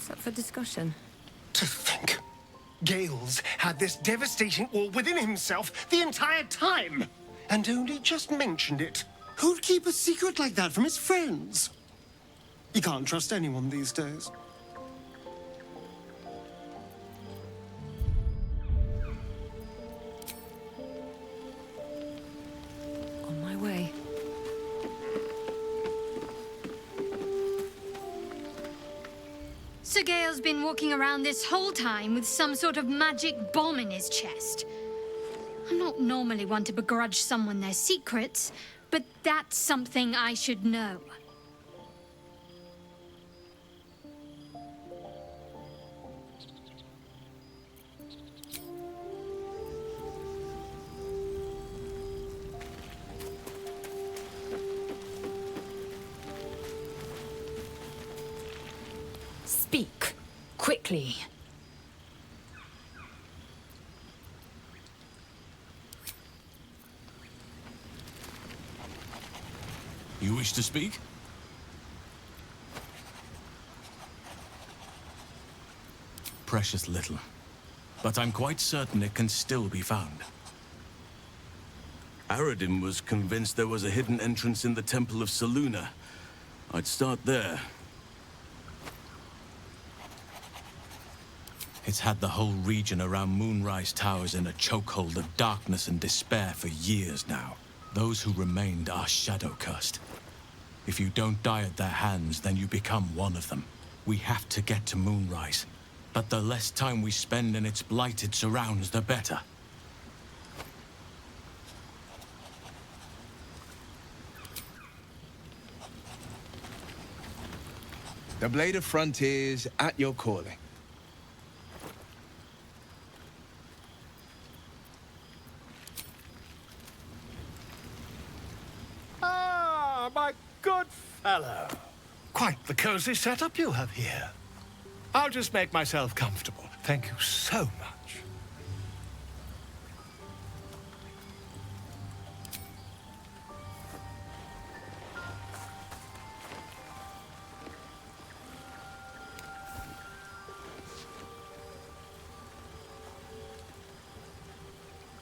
What's up for discussion? To think, Gales had this devastating all within himself the entire time, and only just mentioned it. Who'd keep a secret like that from his friends? You can't trust anyone these days. On my way. Sir Gale's been walking around this whole time with some sort of magic bomb in his chest. I'm not normally one to begrudge someone their secrets, but that's something I should know. Speak. Quickly. You wish to speak? Precious little. But I'm quite certain it can still be found. Aradin was convinced there was a hidden entrance in the Temple of Selûne. I'd start there. It's had the whole region around Moonrise Towers in a chokehold of darkness and despair for years now. Those who remained are shadow-cursed. If you don't die at their hands, then you become one of them. We have to get to Moonrise. But the less time we spend in its blighted surrounds, the better. The Blade of Frontiers at your calling. Ah, my good fellow. Quite the cozy setup you have here. I'll just make myself comfortable. Thank you so much.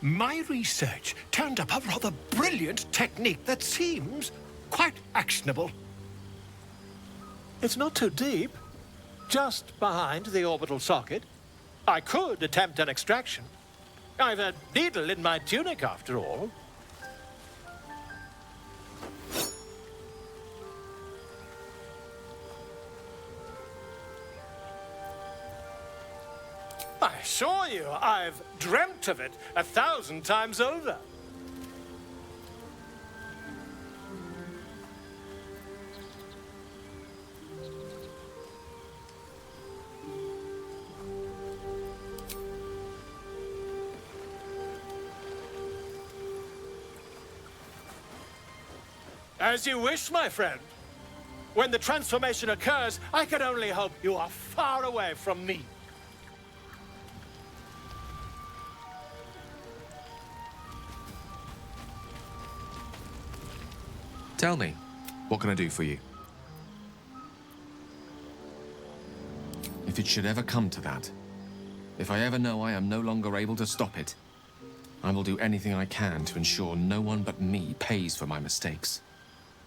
My research turned up a rather brilliant technique that seems quite actionable. It's not too deep. Just behind the orbital socket. I could attempt an extraction. I've a needle in my tunic, after all. I assure you, I've dreamt of it 1,000 times over. As you wish, my friend. When the transformation occurs, I can only hope you are far away from me. Tell me, what can I do for you? If it should ever come to that, if I ever know I am no longer able to stop it, I will do anything I can to ensure no one but me pays for my mistakes.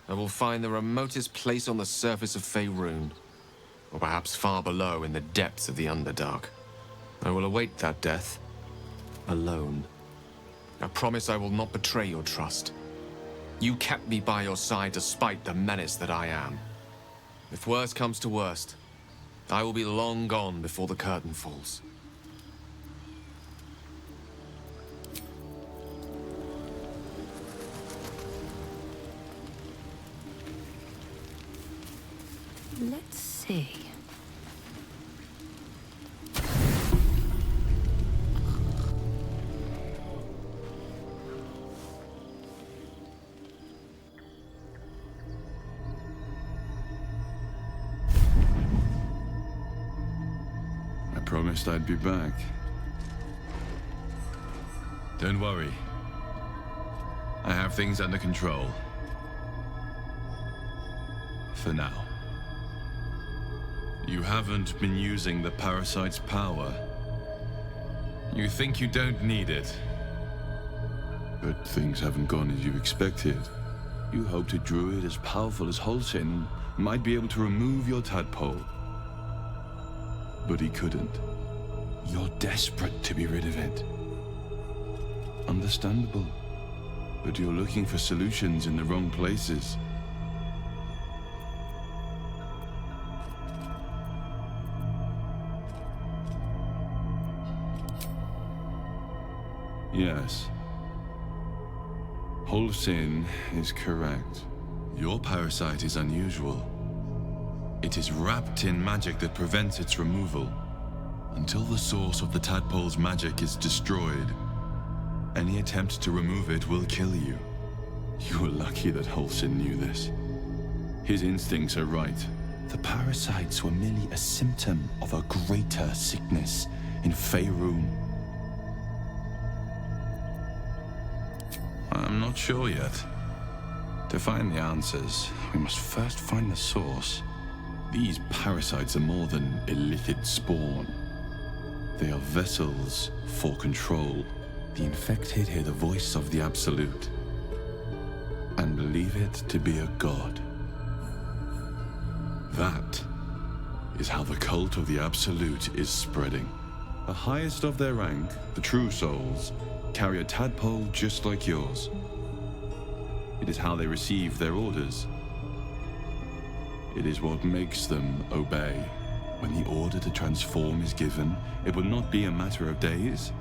I will find the remotest place on the surface of Faerûn, or perhaps far below in the depths of the Underdark. I will await that death, alone. I promise I will not betray your trust. You kept me by your side despite the menace that I am. If worst comes to worst, I will be long gone before the curtain falls. Let's see. I promised I'd be back. Don't worry. I have things under control. For now. You haven't been using the parasite's power. You think you don't need it. But things haven't gone as you expected. You hoped a druid as powerful as Holsin might be able to remove your tadpole. But he couldn't. You're desperate to be rid of it. Understandable. But you're looking for solutions in the wrong places. Yes. Holsin is correct. Your parasite is unusual. It is wrapped in magic that prevents its removal. Until the source of the tadpole's magic is destroyed, any attempt to remove it will kill you. You were lucky that Holsin knew this. His instincts are right. The parasites were merely a symptom of a greater sickness in Faerun. I'm not sure yet. To find the answers, we must first find the source. These parasites are more than illithid spawn. They are vessels for control. The infected hear the voice of the Absolute and believe it to be a god. That is how the cult of the Absolute is spreading. The highest of their rank, the true souls, carry a tadpole just like yours. It is how they receive their orders. It is what makes them obey. When the order to transform is given, it will not be a matter of days.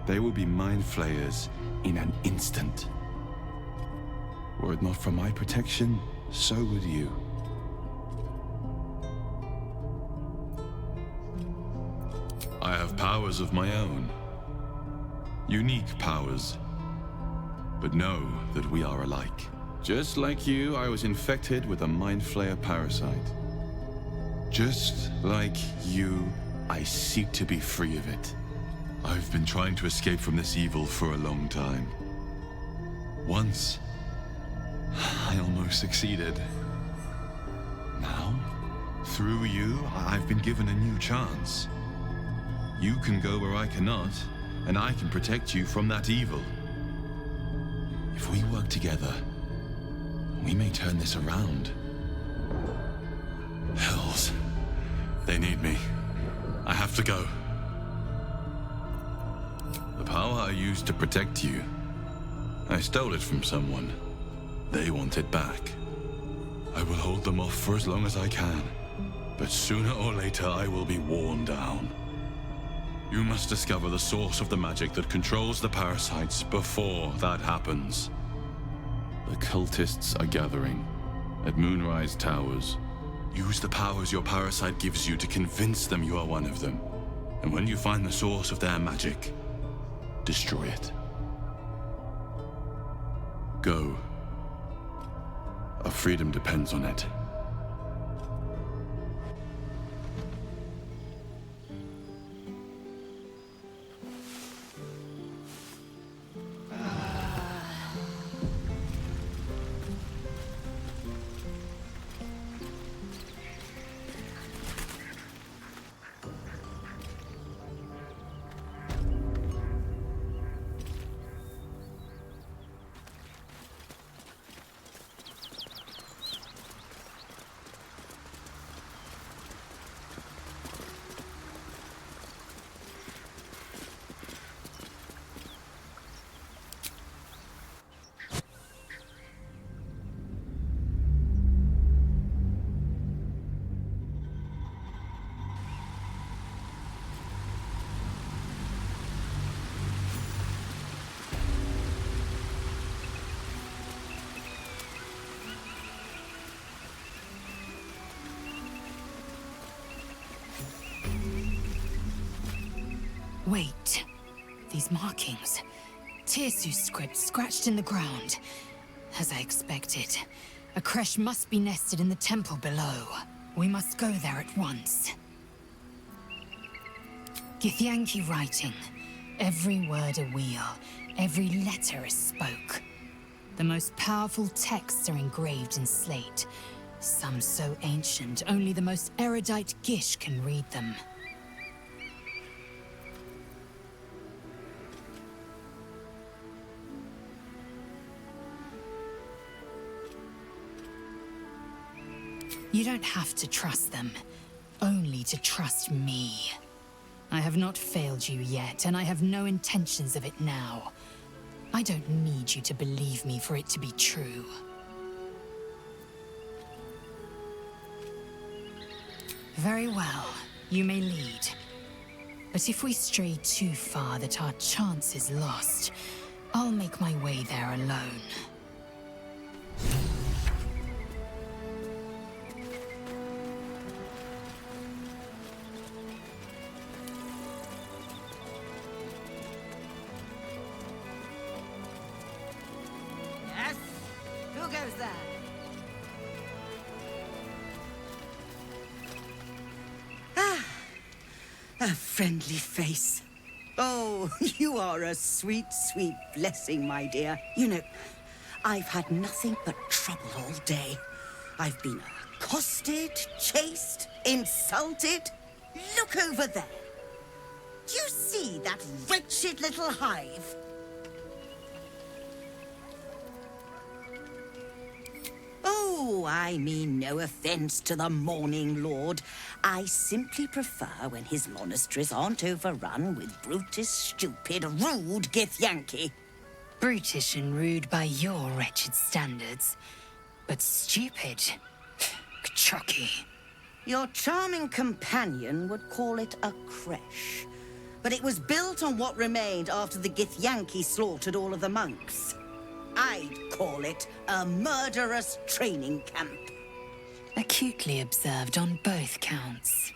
They will be mind flayers in an instant. Were it not for my protection, so would you. I have powers of my own. Unique powers. But know that we are alike. Just like you, I was infected with a Mind Flayer parasite. Just like you, I seek to be free of it. I've been trying to escape from this evil for a long time. Once, I almost succeeded. Now, through you, I've been given a new chance. You can go where I cannot, and I can protect you from that evil. If we work together, we may turn this around. Hells. They need me. I have to go. The power I used to protect you, I stole it from someone. They want it back. I will hold them off for as long as I can, but sooner or later I will be worn down. You must discover the source of the magic that controls the parasites before that happens. The cultists are gathering at Moonrise Towers. Use the powers your parasite gives you to convince them you are one of them. And when you find the source of their magic, destroy it. Go. Our freedom depends on it. Wait. These markings. Tirsu script scratched in the ground. As I expected. A crèche must be nested in the temple below. We must go there at once. Githyanki writing. Every word a wheel. Every letter is spoke. The most powerful texts are engraved in slate. Some so ancient, only the most erudite Gish can read them. You don't have to trust them, only to trust me. I have not failed you yet, and I have no intentions of it now. I don't need you to believe me for it to be true. Very well, you may lead. But if we stray too far that our chance is lost, I'll make my way there alone. Yes? Who goes there? A friendly face. Oh, you are a sweet, sweet blessing, my dear. You know, I've had nothing but trouble all day. I've been accosted, chased, insulted. Look over there. Do you see that wretched little hive? Oh, I mean no offense to the Morning Lord. I simply prefer when his monasteries aren't overrun with brutish, stupid, rude Githyanki. Brutish and rude by your wretched standards, but stupid. Chucky. Your charming companion would call it a crèche, but it was built on what remained after the Githyanki slaughtered all of the monks. I'd call it a murderous training camp. Acutely observed on both counts.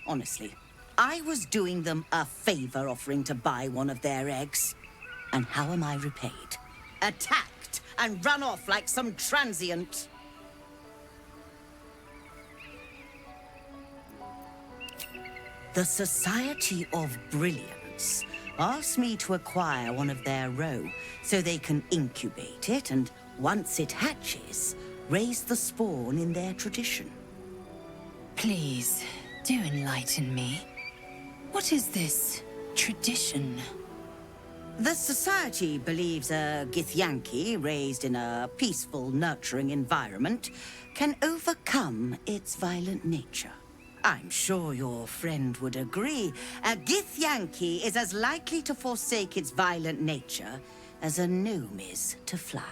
Honestly, I was doing them a favor offering to buy one of their eggs. And how am I repaid? Attacked and run off like some transient. The Society of Brilliance asked me to acquire one of their roe so they can incubate it and, once it hatches, raise the spawn in their tradition. Please, do enlighten me. What is this tradition? The Society believes a Githyanki raised in a peaceful, nurturing environment can overcome its violent nature. I'm sure your friend would agree. A Githyanki is as likely to forsake its violent nature as a gnome is to fly.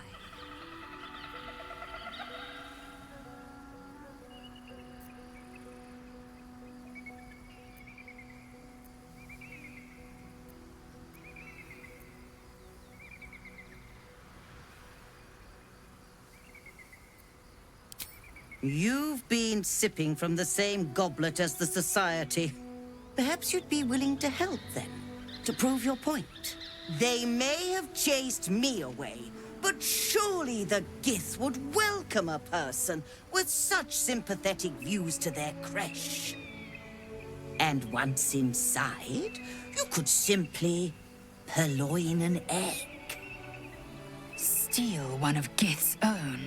You've been sipping from the same goblet as the Society. Perhaps you'd be willing to help then, to prove your point. They may have chased me away, but surely the Gith would welcome a person with such sympathetic views to their crèche. And once inside, you could simply purloin an egg. Steal one of Gith's own.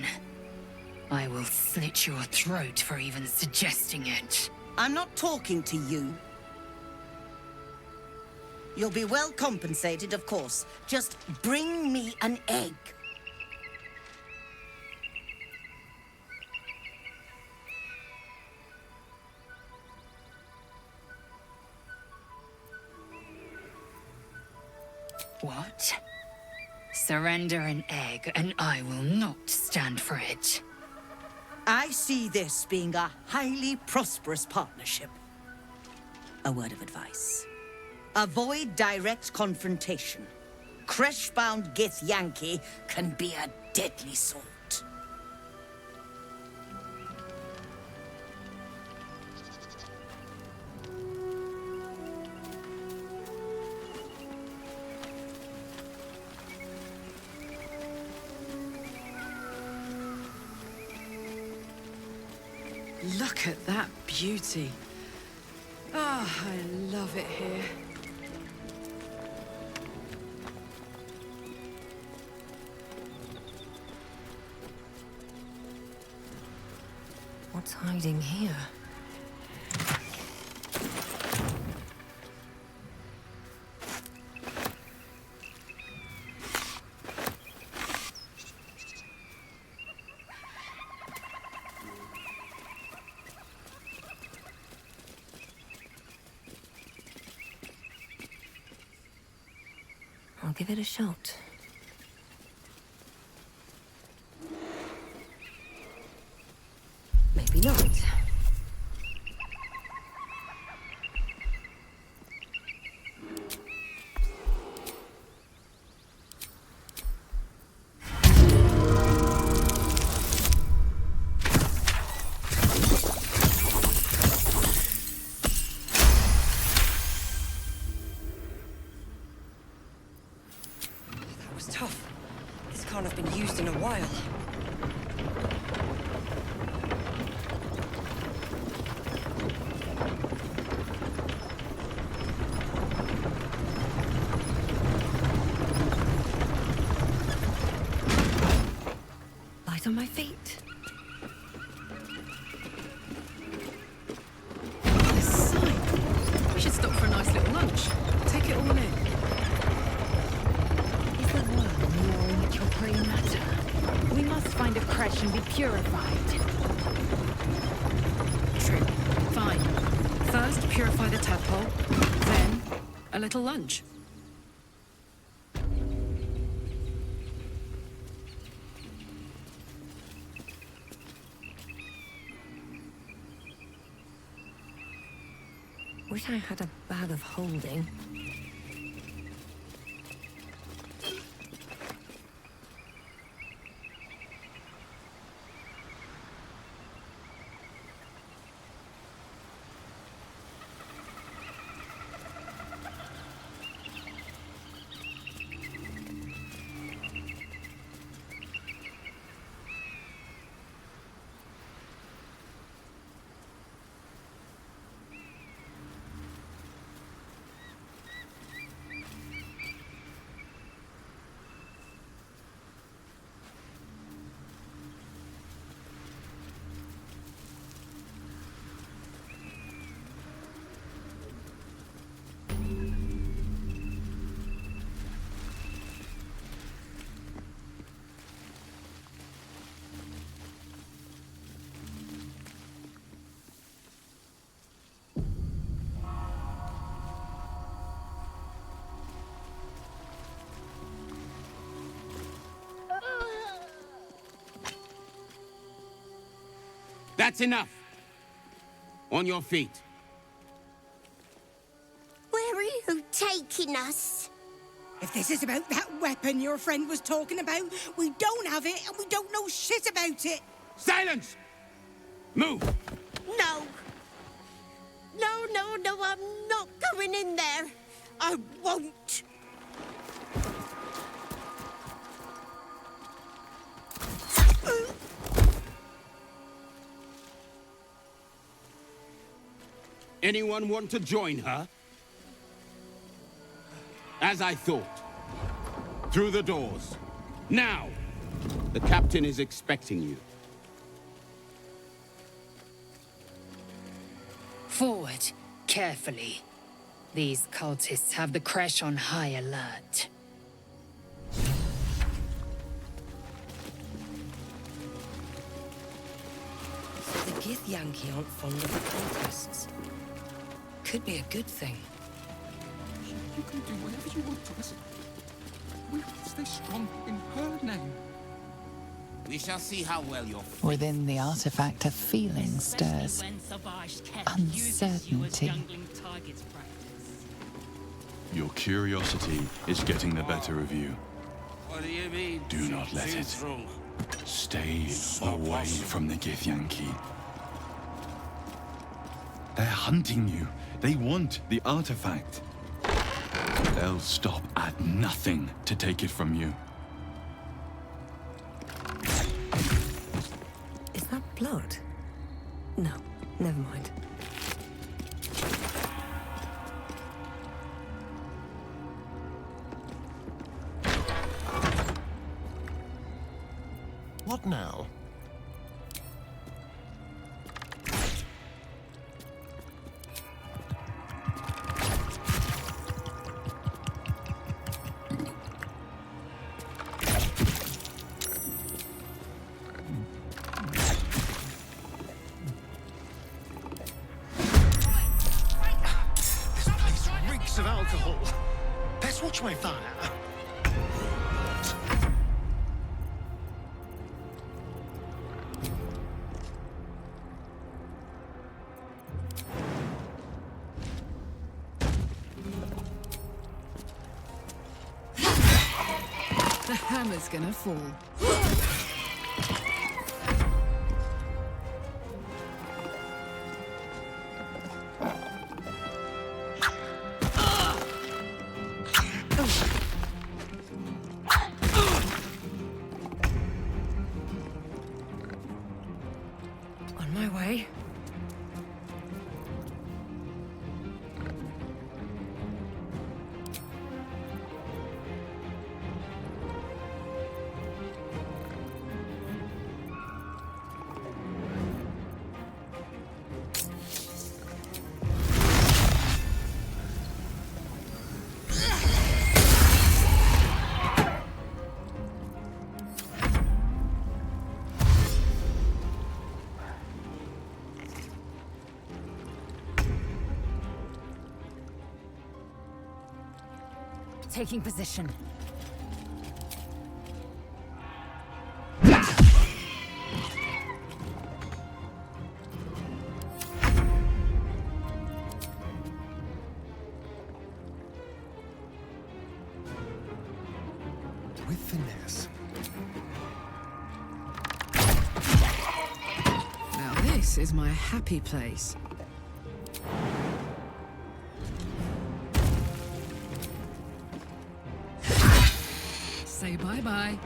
I will slit your throat for even suggesting it. I'm not talking to you. You'll be well compensated, of course. Just bring me an egg. What? Surrender an egg, and I will not stand for it. I see this being a highly prosperous partnership. A word of advice. Avoid direct confrontation. Crèche-bound Githyanki can be a deadly sort. Look at that beauty. Oh, I love it here. What's hiding here? I'll give it a shot. Maybe not. That was tough. This can't have been used in a while. Light on my feet. This sign. We should stop for a nice little lunch. Take it all in. Is the world gnawing at your grey matter? We must find a crèche and be purified. True. Fine. First, purify the tadpole. Then, a little lunch. Wish I had a bag of holding. That's enough. On your feet. Where are you taking us? If this is about that weapon your friend was talking about, we don't have it and we don't know shit about it. Silence! Move! No. No, I'm not going in there. I won't. Anyone want to join her? As I thought. Through the doors. Now! The captain is expecting you. Forward, carefully. These cultists have the crèche on high alert. So the Githyanki aren't fond of the cultists. Could be a good thing. You can do whatever you want to us. We will stay strong in her name. We shall see how well you're. Within the artifact, a feeling stirs. Uncertainty. Your curiosity is getting the better of you. What do you mean? Do not let it. Stay away from the Githyanki. They're hunting you. They want the artifact. They'll stop at nothing to take it from you. Is that blood? No, never mind. What now? my fire. The hammer's gonna fall. On my way. Taking position. With finesse. Now this is my happy place. Say bye-bye.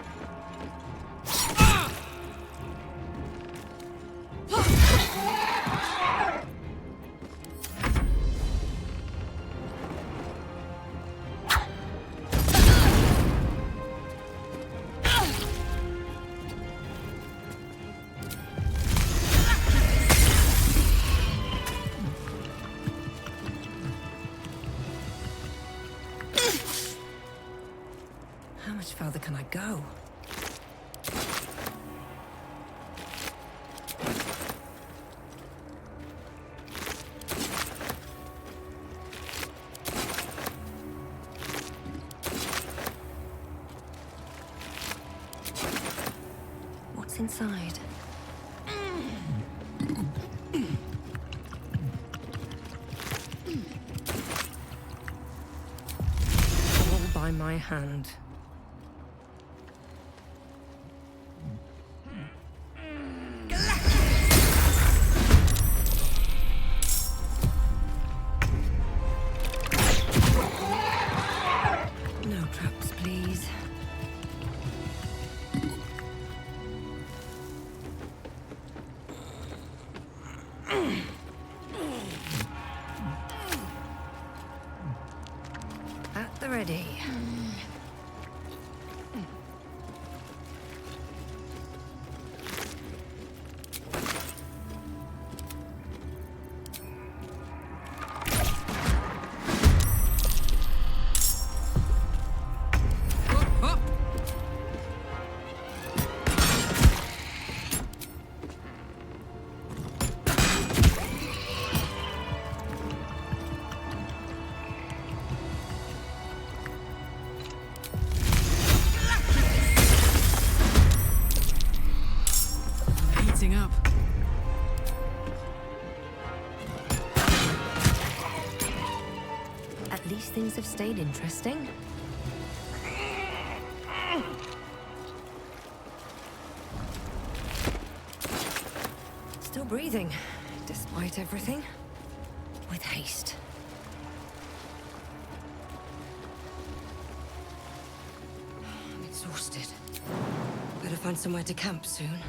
How much further can I go? What's inside? All by my hand. No traps, please. At the ready. Heating up. At least things have stayed interesting. Still breathing, despite everything. With haste. I'm exhausted. Better find somewhere to camp soon.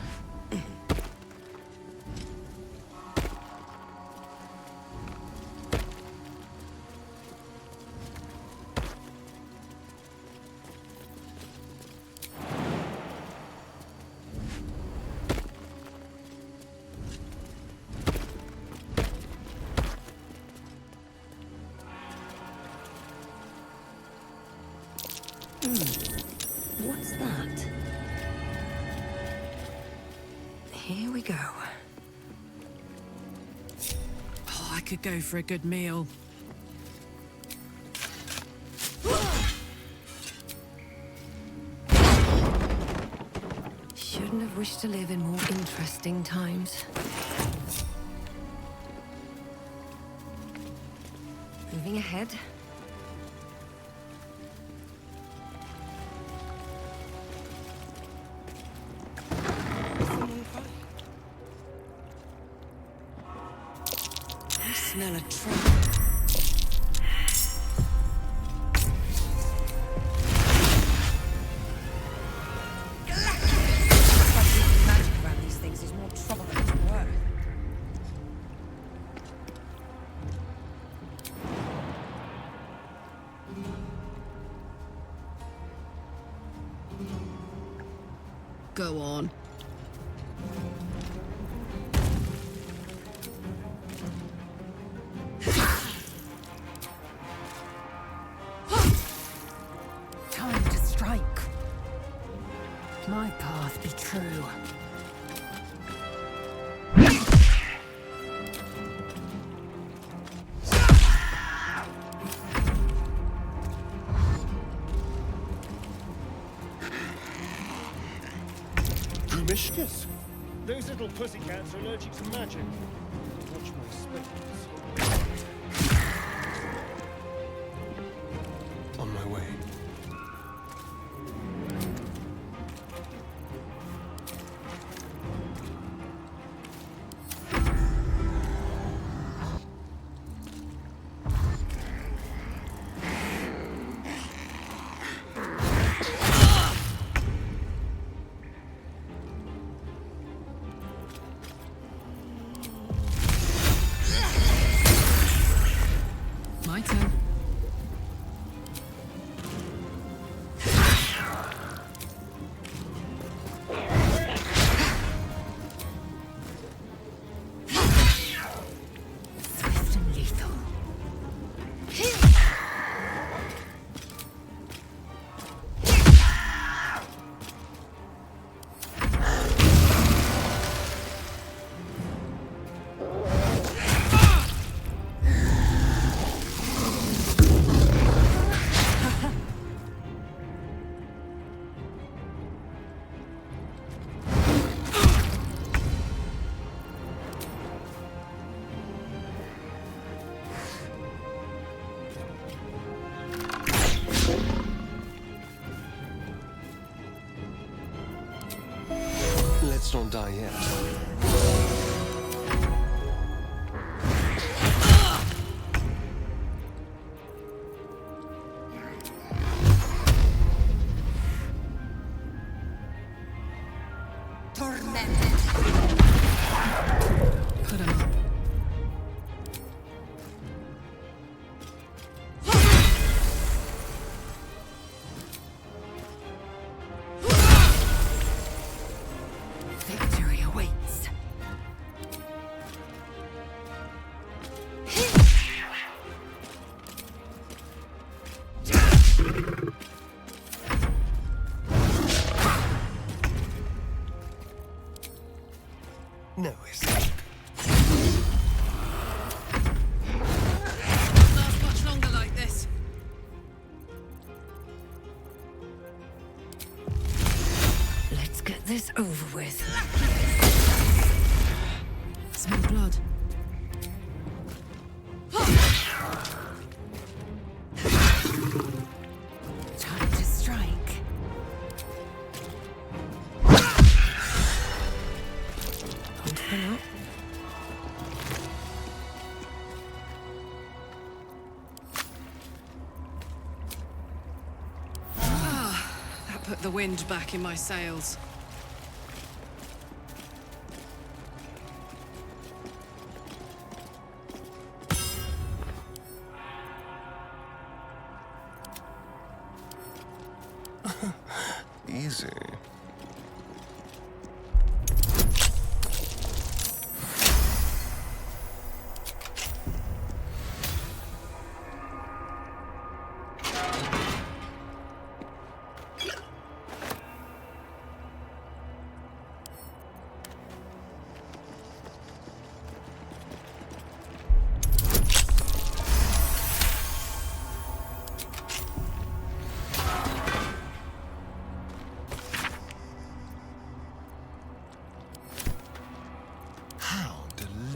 What's that? Here we go. Oh, I could go for a good meal. wish to live in more interesting times. Moving ahead. Someone crying. I smell a trap. Magic around these things is more trouble than it's worth. Go on. Time to strike. My path be true. Promiscuous? Those little pussycats are allergic to magic. Watch my space. On my way. My turn. Swift and lethal. Let's not die yet. Tormented. Put 'em up. Victory awaits. No escape. Won't last much longer like this. Let's get this over with. Smell blood. Time to strike. Open up. That put the wind back in my sails. Easy.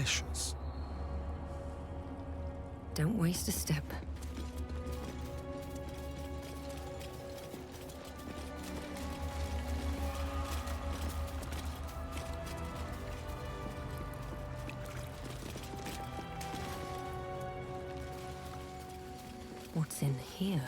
delicious. Don't waste a step. What's in here?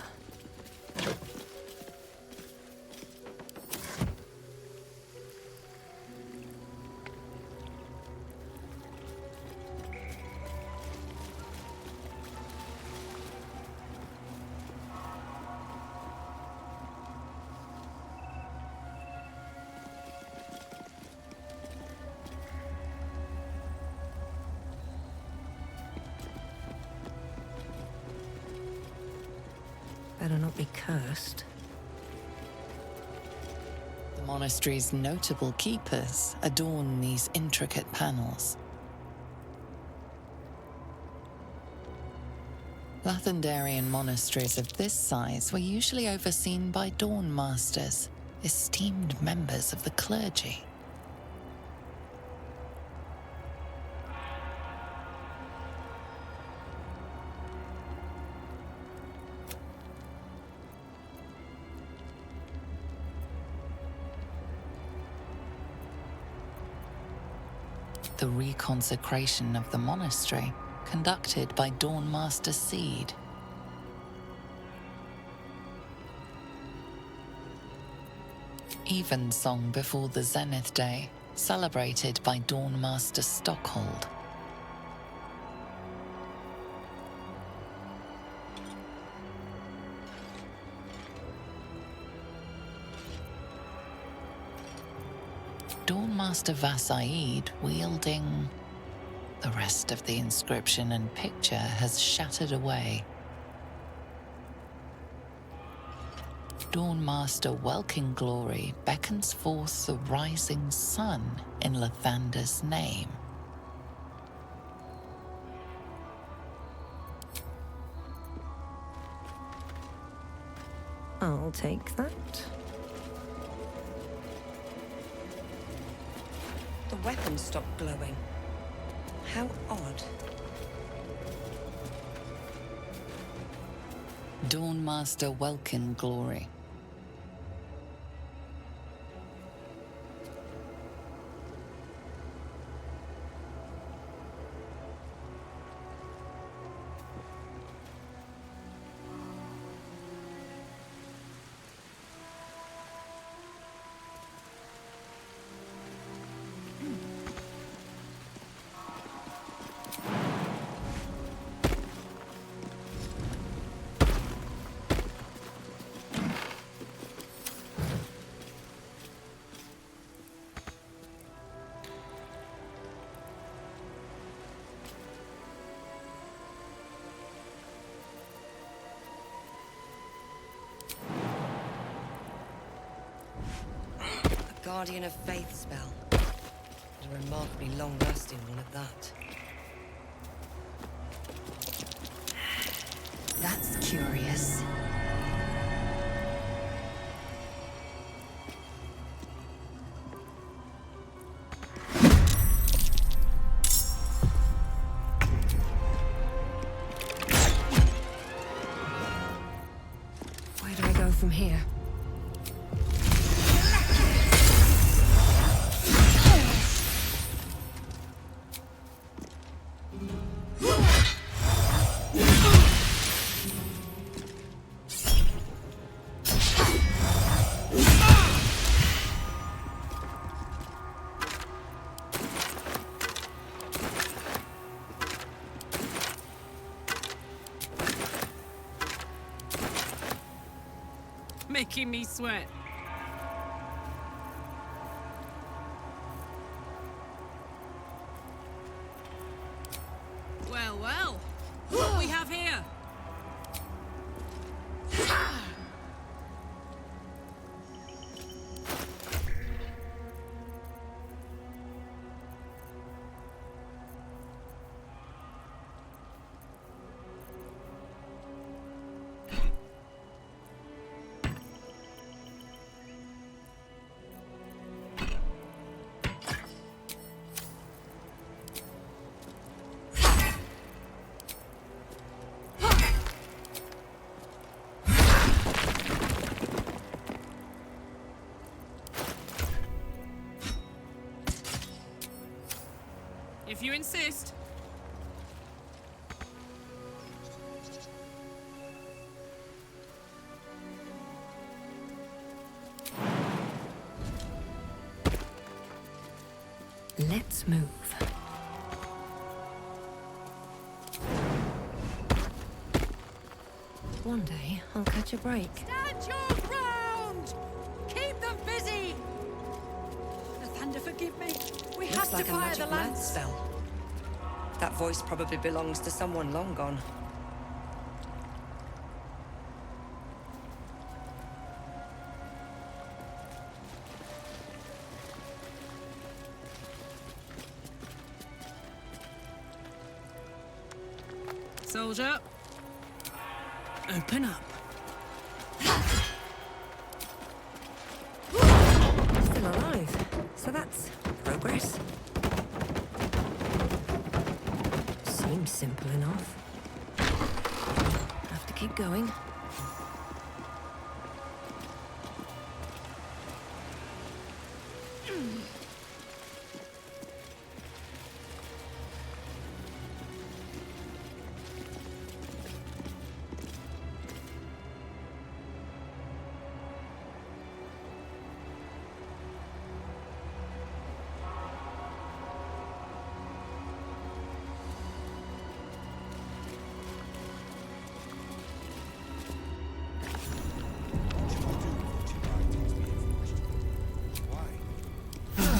Better not be cursed. The monastery's notable keepers adorn these intricate panels. Lathendarian monasteries of this size were usually overseen by dawn masters, esteemed members of the clergy. The reconsecration of the monastery, conducted by Dawn Master Seed. Evensong before the Zenith Day, celebrated by Dawn Master Stockhold. Dawn Master Vasaid wielding... The rest of the inscription and picture has shattered away. Dawn Master Welkin Glory beckons forth the rising sun in Lathander's name. I'll take that. The weapon stopped glowing. How odd. Dawn Master Welkin Glory. Guardian of Faith spell. A remarkably long-lasting one at that. That's curious. Where do I go from here? Making me sweat. Well, well. What do we have here? insist. Let's move. One day, I'll catch a break. Stand your ground! Keep them busy! The thunder, forgive me. We have Looks to like a fire magic the math lance. spell. That voice probably belongs to someone long gone. Soldier, open up. Still alive. So that's progress. Seems simple enough. Have to keep going.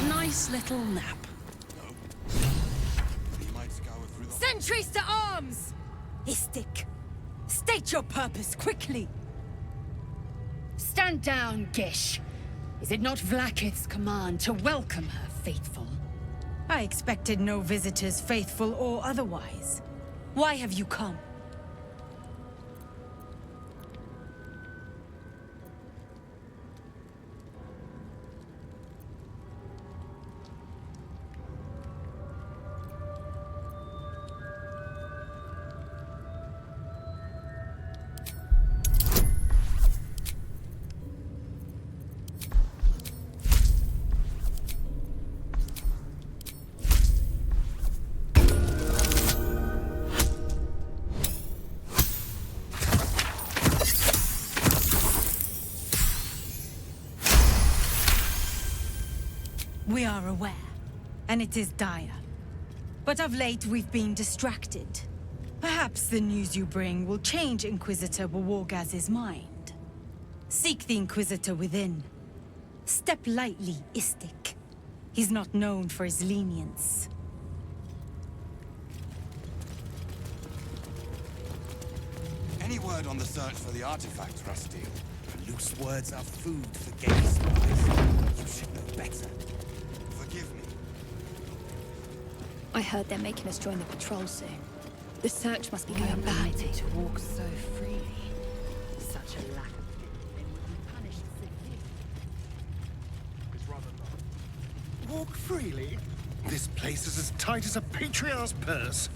Nice little nap. Sentries to arms! Istik, state your purpose quickly. Stand down, Gish. Is it not Vlaakith's command to welcome her faithful? I expected no visitors, faithful or otherwise. Why have you come? We are aware, and it is dire. But of late, we've been distracted. Perhaps the news you bring will change Inquisitor Wargaz's mind. Seek the Inquisitor within. Step lightly, Istik. He's not known for his lenience. Any word on the search for the artifact, Rusty? Loose words are food for gay spies. You should know better. Forgive me. I heard they're making us join the patrol soon. The search must be going badly. To walk so freely. Such a lack of discipline would be punished severely. It's rather low. Walk freely? This place is as tight as a patriarch's purse.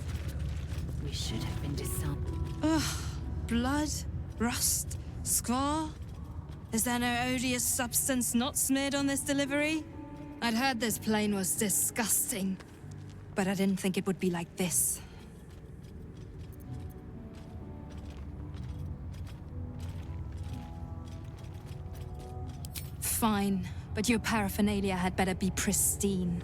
We should have been disarmed. Ugh. Blood? Rust? Scar? Is there no odious substance not smeared on this delivery? I'd heard this plane was disgusting, but I didn't think it would be like this. Fine, but your paraphernalia had better be pristine.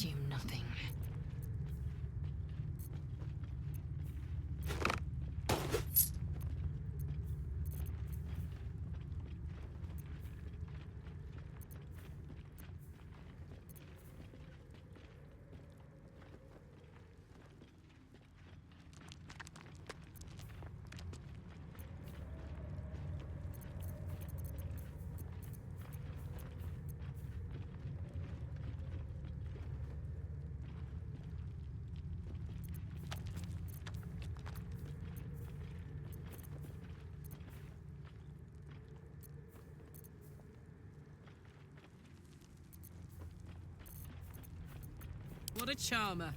assume nothing. What a charmer.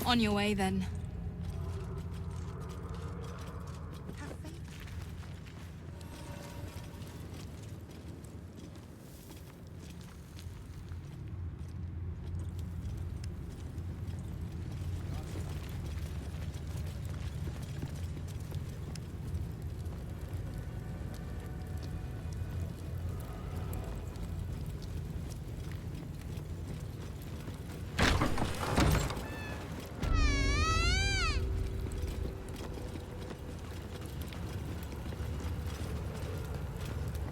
On your way, then.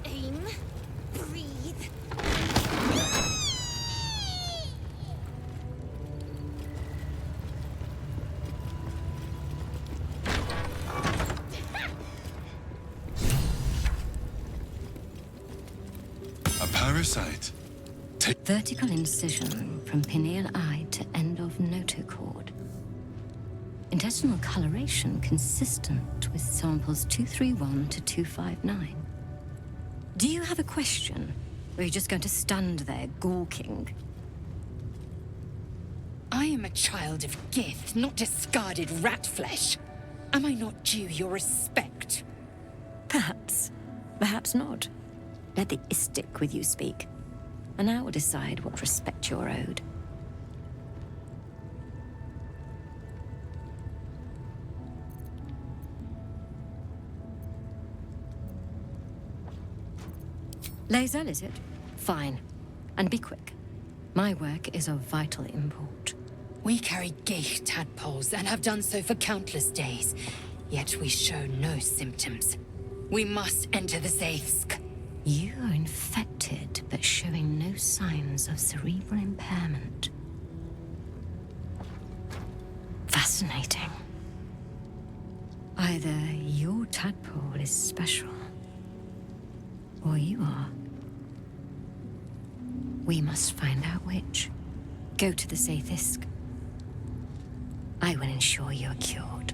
Aim. Breathe. A parasite. Vertical incision from pineal eye to end of notochord. Intestinal coloration consistent with samples 231 to 259. Do you have a question? Or are you just going to stand there gawking? I am a child of Gith, not discarded rat flesh. Am I not due your respect? Perhaps. Perhaps not. Let the istic with you speak, and I will decide what respect you're owed. Lae'zel, is it? Fine. And be quick. My work is of vital import. We carry Geich tadpoles and have done so for countless days, yet we show no symptoms. We must enter the Zaithsk. You are infected, but showing no signs of cerebral impairment. Fascinating. Either your tadpole is special, or you are. We must find out which. Go to the Zaithsk. I will ensure you are cured.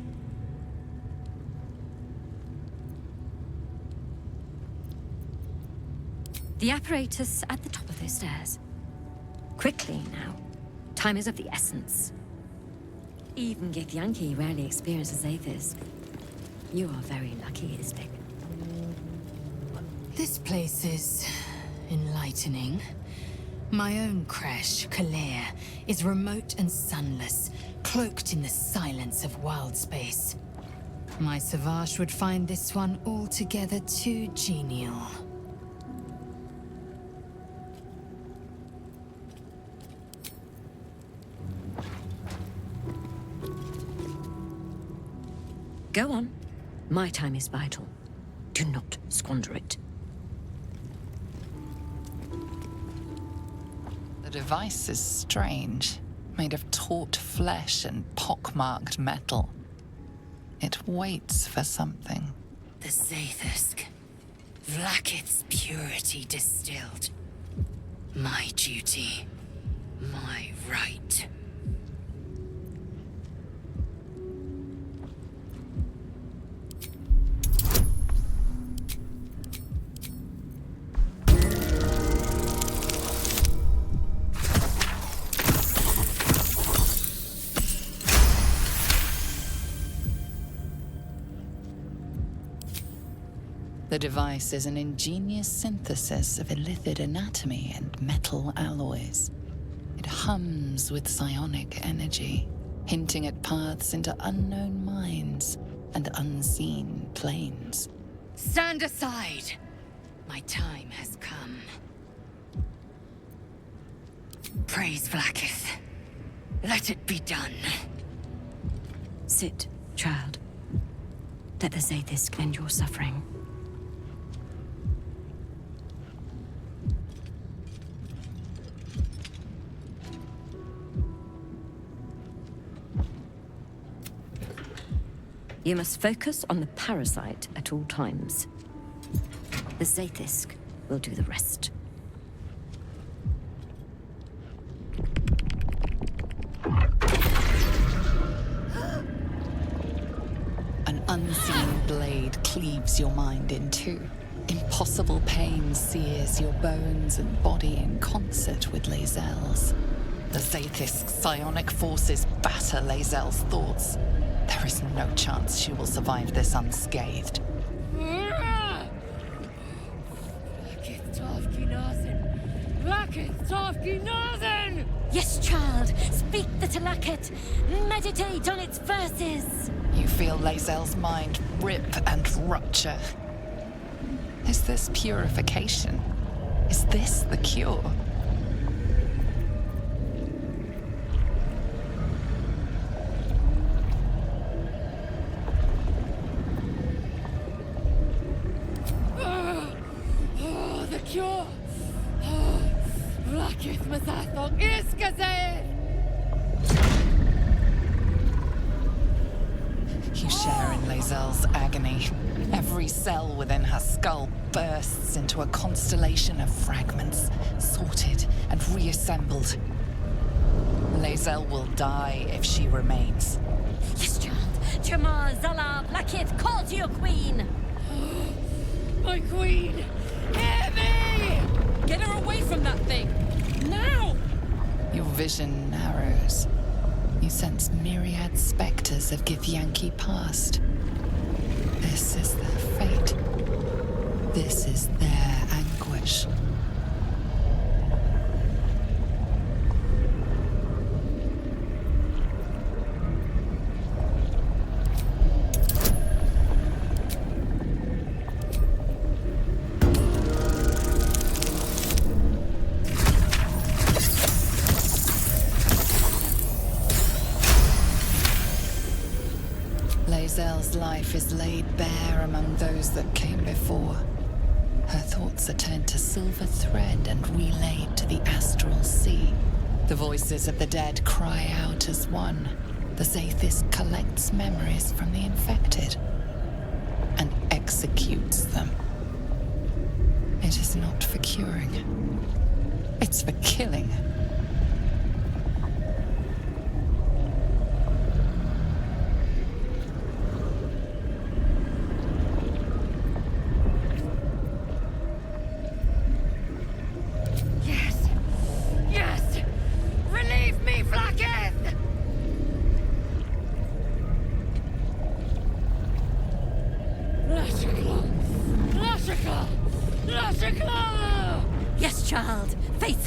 The apparatus at the top of those stairs. Quickly now. Time is of the essence. Even Githyanki rarely experiences Aethys. You are very lucky, Isbik. This place is enlightening. My own crèche, Kalir, is remote and sunless, cloaked in the silence of wild space. My Savage would find this one altogether too genial. Go on. My time is vital. Do not squander it. The device is strange, made of taut flesh and pockmarked metal. It waits for something. The Zaithusk. Vlaakith's purity distilled. My duty. My right. The device is an ingenious synthesis of illithid anatomy and metal alloys. It hums with psionic energy, hinting at paths into unknown minds and unseen planes. Stand aside! My time has come. Praise Vlaakith. Let it be done. Sit, child. Let the Zaithusk end your suffering. You must focus on the parasite at all times. The Zaithusk will do the rest. An unseen blade cleaves your mind in two. Impossible pain sears your bones and body in concert with Lae'zel's. The Zaithusk's psionic forces batter Lae'zel's thoughts. There is no chance she will survive this unscathed. Yes, child. Speak the Talakit. Meditate on its verses. You feel Lae'zel's mind rip and rupture. Is this purification? Is this the cure? You share in Lae'zel's agony. Every cell within her skull bursts into a constellation of fragments, sorted and reassembled. Lae'zel will die if she remains. Yes, child. Jamar, Zala, Vlaakith, call to your queen. My queen! Hear me! Get her away from that thing! Now! Your vision narrows. You sense myriad specters of Githyanki past. This is their fate. This is their anguish. Lae'zel's life is laid bare among those that came before. Her thoughts are turned to silver thread and relayed to the astral sea. The voices of the dead cry out as one. The Zaithusk collects memories from the infected and executes them. It is not for curing. It's for killing. Yes! Yes! Relieve me,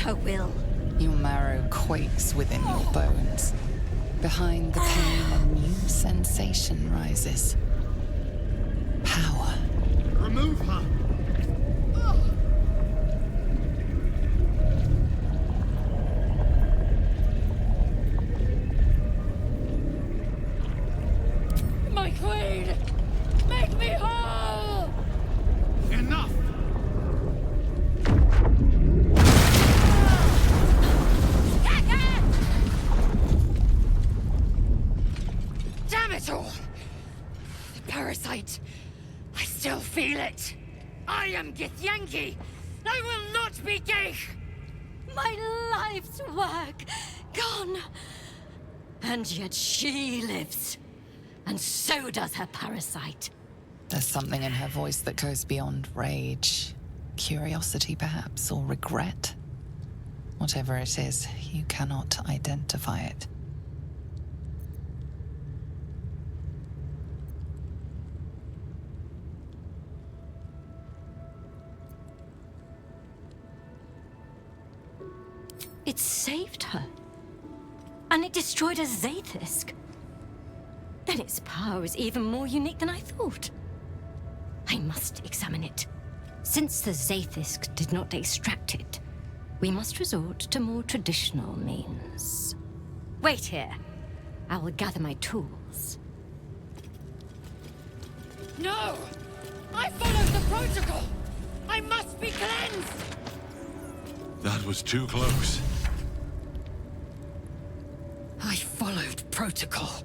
her will. Your marrow quakes within your bones. Behind the pain, a new sensation rises. Power. Remove her! My queen! Make me whole! Enough! Damn it all! The parasite. I still feel it. I am Githyanki. I will not be Geich! My life's work gone. And yet she lives. And so does her parasite. There's something in her voice that goes beyond rage. Curiosity, perhaps, or regret. Whatever it is, you cannot identify it. It saved her. And it destroyed a Zaithisk. Then its power is even more unique than I thought. I must examine it. Since the Zaithisk did not extract it, we must resort to more traditional means. Wait here. I will gather my tools. No! I followed the protocol! I must be cleansed! That was too close. I followed protocol.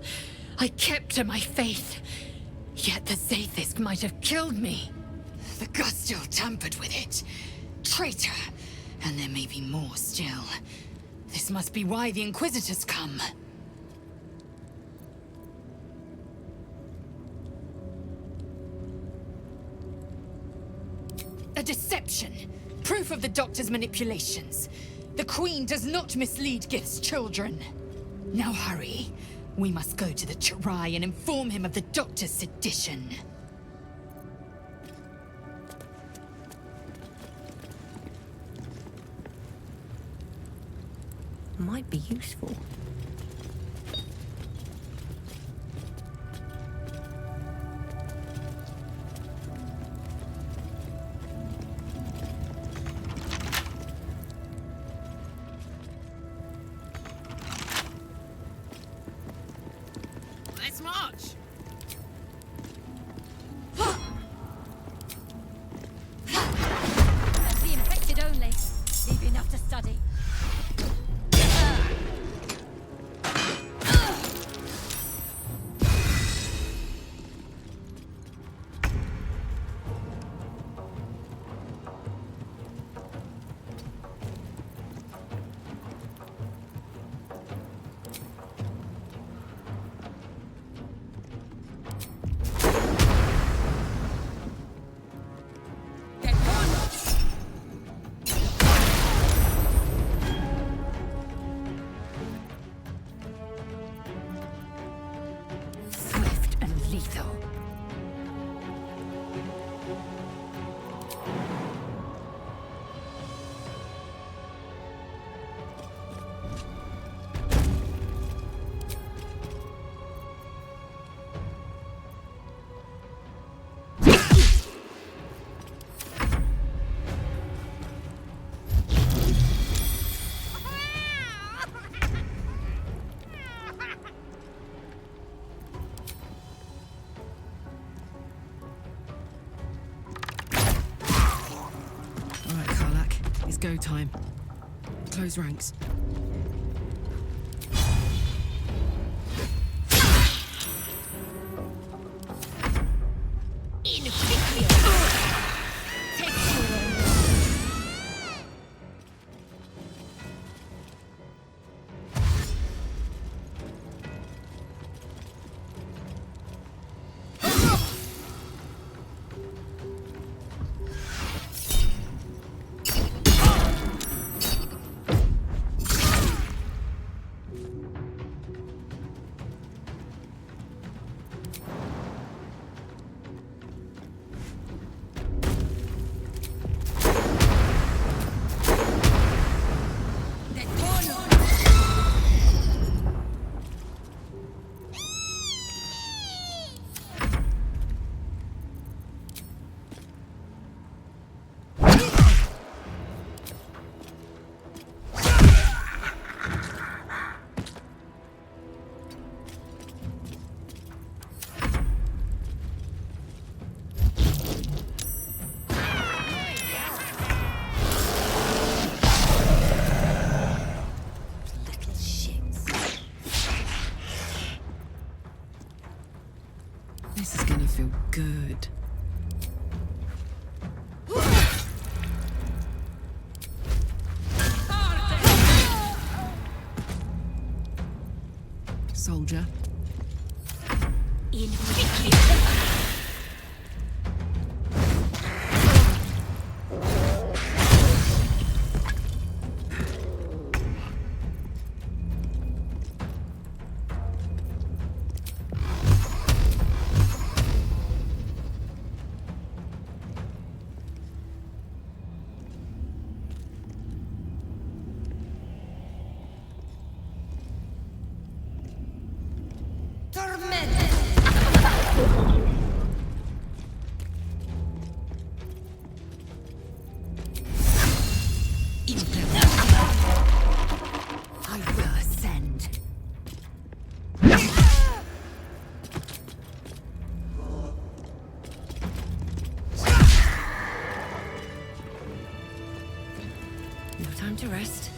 I kept to my faith. Yet the Zaithisk might have killed me. The Gustil tampered with it. Traitor. And there may be more still. This must be why the Inquisitors come. A deception. Proof of the Doctor's manipulations. The Queen does not mislead Gith's children. Now hurry. We must go to the Chirai and inform him of the Doctor's sedition. Might be useful. Let's march! That's the infected only. Leave enough to study. Swift and lethal. All right, Karlak. It's go time. Close ranks. Good. Soldier. I will ascend. No time to rest.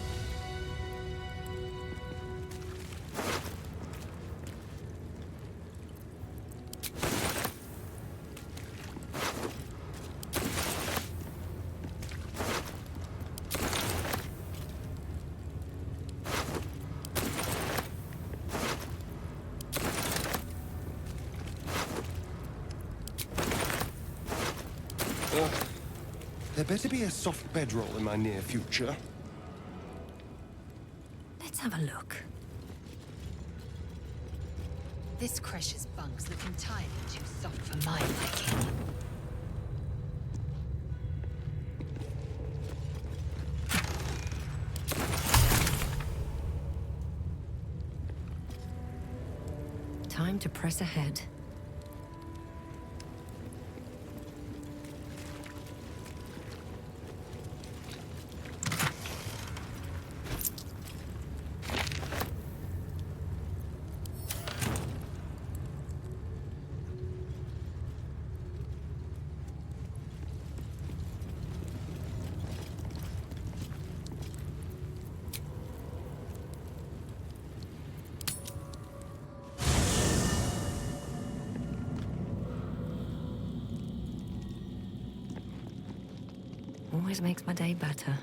There better be a soft bedroll in my near future. Let's have a look. This creche's bunks look entirely too soft for my liking. Time to press ahead. Always makes my day better.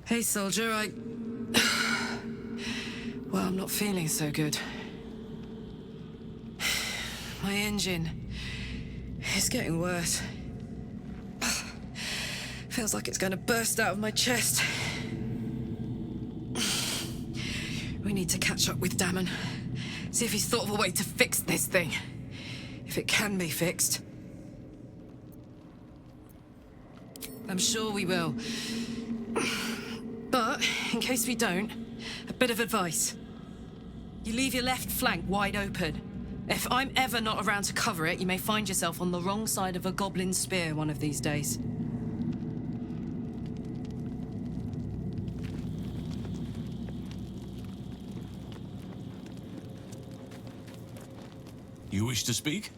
Hey, soldier, well, I'm not feeling so good. My engine is getting worse. Feels like it's going to burst out of my chest. We need to catch up with Damon. See if he's thought of a way to fix this thing. If it can be fixed. I'm sure we will. But, in case we don't, a bit of advice. You leave your left flank wide open. If I'm ever not around to cover it, you may find yourself on the wrong side of a goblin spear one of these days. You wish to speak?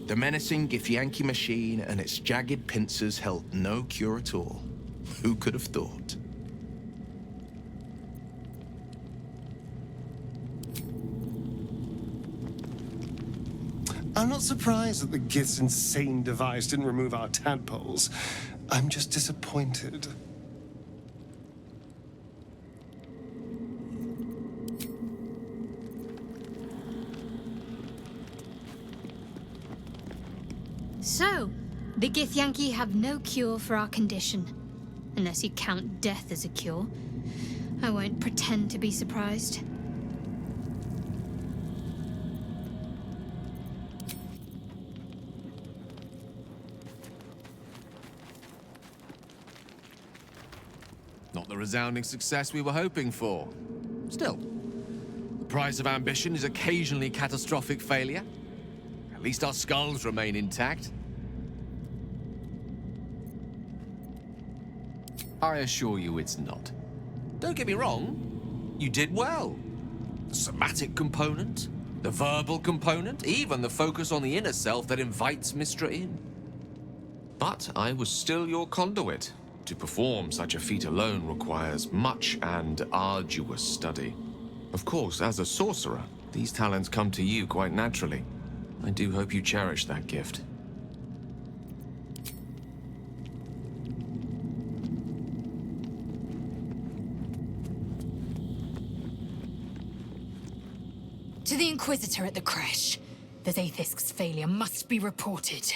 The menacing Githyanki machine and its jagged pincers held no cure at all. Who could have thought? I'm not surprised that the Gith's insane device didn't remove our tadpoles. I'm just disappointed. So, the Githyanki have no cure for our condition. Unless you count death as a cure. I won't pretend to be surprised. Not the resounding success we were hoping for. Still, the price of ambition is occasionally catastrophic failure. At least our skulls remain intact. I assure you it's not. Don't get me wrong, you did well. The somatic component, the verbal component, even the focus on the inner self that invites Mystra in. But I was still your conduit. To perform such a feat alone requires much and arduous study. Of course, as a sorcerer, these talents come to you quite naturally. I do hope you cherish that gift. To the Inquisitor at the crèche. The Zaithisk's failure must be reported.